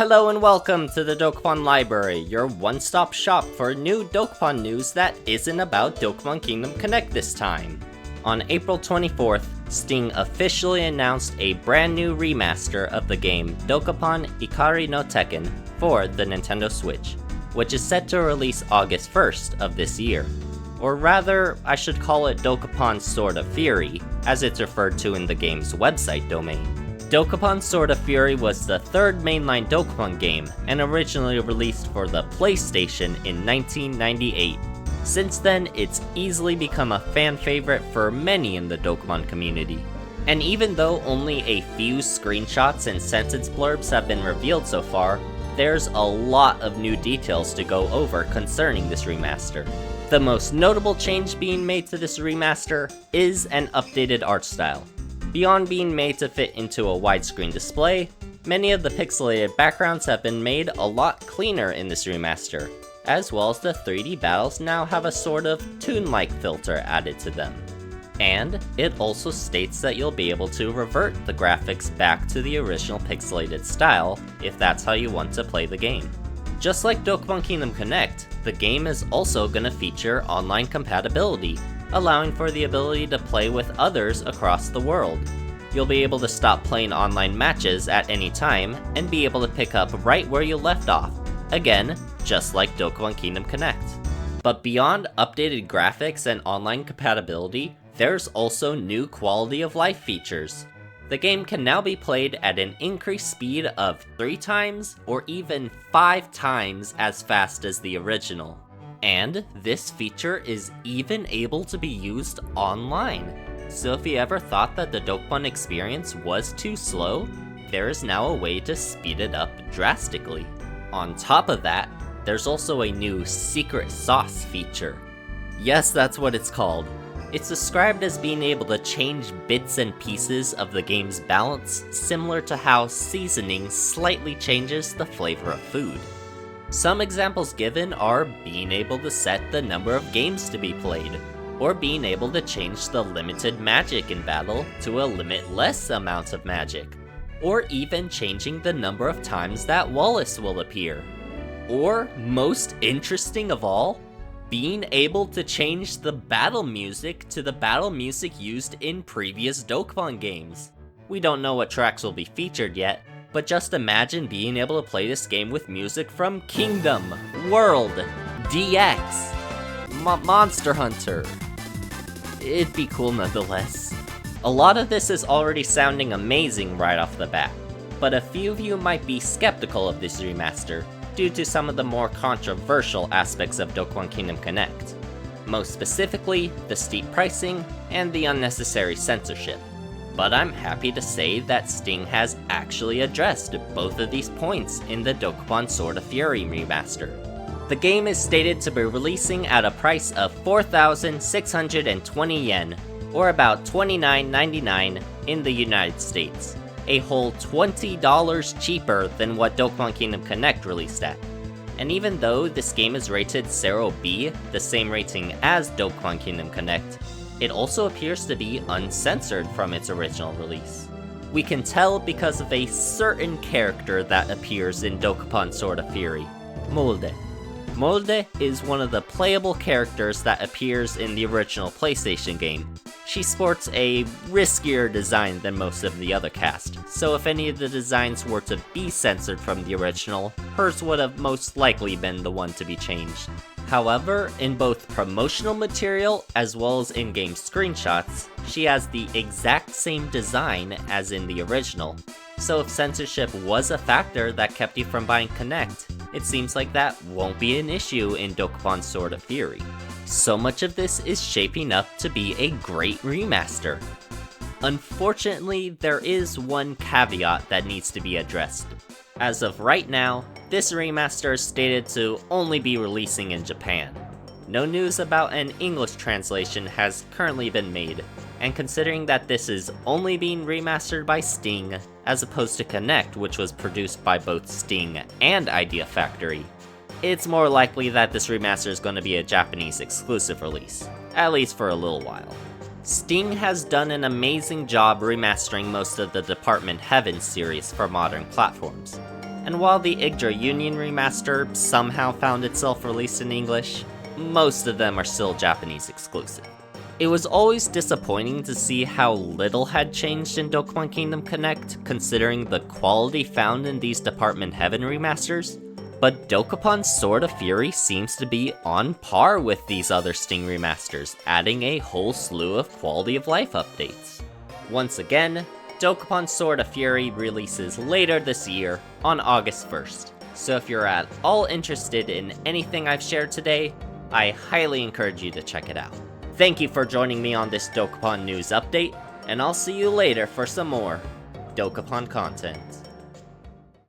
Hello and welcome to the Dokapon Library, your one-stop shop for new Dokapon news that isn't about Dokapon Kingdom Connect this time. On April 24th, Sting officially announced a brand new remaster of the game Dokapon Ikari no Tekken for the Nintendo Switch, which is set to release August 1st of this year. Or rather, I should call it Dokapon Sword of Fury, as it's referred to in the game's website domain. Dokapon Sword of Fury was the third mainline Dokapon game, and originally released for the PlayStation in 1998. Since then, it's easily become a fan favorite for many in the Dokapon community. And even though only a few screenshots and sentence blurbs have been revealed so far, there's a lot of new details to go over concerning this remaster. The most notable change being made to this remaster is an updated art style. Beyond being made to fit into a widescreen display, many of the pixelated backgrounds have been made a lot cleaner in this remaster, as well as the 3D battles now have a sort of toon-like filter added to them. And it also states that you'll be able to revert the graphics back to the original pixelated style if that's how you want to play the game. Just like Dokapon Kingdom Connect, the game is also going to feature online compatibility, allowing for the ability to play with others across the world. You'll be able to stop playing online matches at any time and be able to pick up right where you left off, again, just like Dokapon Kingdom Connect. But beyond updated graphics and online compatibility, there's also new quality of life features. The game can now be played at an increased speed of 3 times or even 5 times as fast as the original. And this feature is even able to be used online. So if you ever thought that the Dokapon experience was too slow, there is now a way to speed it up drastically. On top of that, there's also a new secret sauce feature. Yes, that's what it's called. It's described as being able to change bits and pieces of the game's balance, similar to how seasoning slightly changes the flavor of food. Some examples given are being able to set the number of games to be played, or being able to change the limited magic in battle to a limitless amount of magic, or even changing the number of times that Wallace will appear. Or, most interesting of all, being able to change the battle music to the battle music used in previous Dokapon games. We don't know what tracks will be featured yet, but just imagine being able to play this game with music from Kingdom, World, DX, Monster Hunter. It'd be cool nonetheless. A lot of this is already sounding amazing right off the bat, but a few of you might be skeptical of this remaster, due to some of the more controversial aspects of Dokapon Kingdom Connect. Most specifically, the steep pricing and the unnecessary censorship. But I'm happy to say that Sting has actually addressed both of these points in the Dokapon Sword of Fury remaster. The game is stated to be releasing at a price of 4,620 yen, or about $29.99 in the United States. A whole $20 cheaper than what Dokapon Kingdom Connect released at. And even though this game is rated 0B, the same rating as Dokapon Kingdom Connect, it also appears to be uncensored from its original release. We can tell because of a certain character that appears in Dokapon Sword of Fury, Molde. Molde is one of the playable characters that appears in the original PlayStation game. She sports a riskier design than most of the other cast, so if any of the designs were to be censored from the original, hers would have most likely been the one to be changed. However, in both promotional material as well as in-game screenshots, she has the exact same design as in the original. So if censorship was a factor that kept you from buying Connect, it seems like that won't be an issue in Dokapon Sword of Fury. So much of this is shaping up to be a great remaster. Unfortunately, there is one caveat that needs to be addressed. As of right now, this remaster is stated to only be releasing in Japan. No news about an English translation has currently been made, and considering that this is only being remastered by Sting, as opposed to Connect, which was produced by both Sting and Idea Factory, it's more likely that this remaster is going to be a Japanese exclusive release, at least for a little while. Sting has done an amazing job remastering most of the Department Heaven series for modern platforms. and while the Yggdra Union remaster somehow found itself released in English, most of them are still Japanese exclusive. It was always disappointing to see how little had changed in Dokapon Kingdom Connect, considering the quality found in these Department Heaven remasters, but Dokapon Sword of Fury seems to be on par with these other Sting remasters, adding a whole slew of quality of life updates. Once again, Dokapon Sword of Fury releases later this year on August 1st, so if you're at all interested in anything I've shared today, I highly encourage you to check it out. Thank you for joining me on this Dokapon news update, and I'll see you later for some more Dokapon content.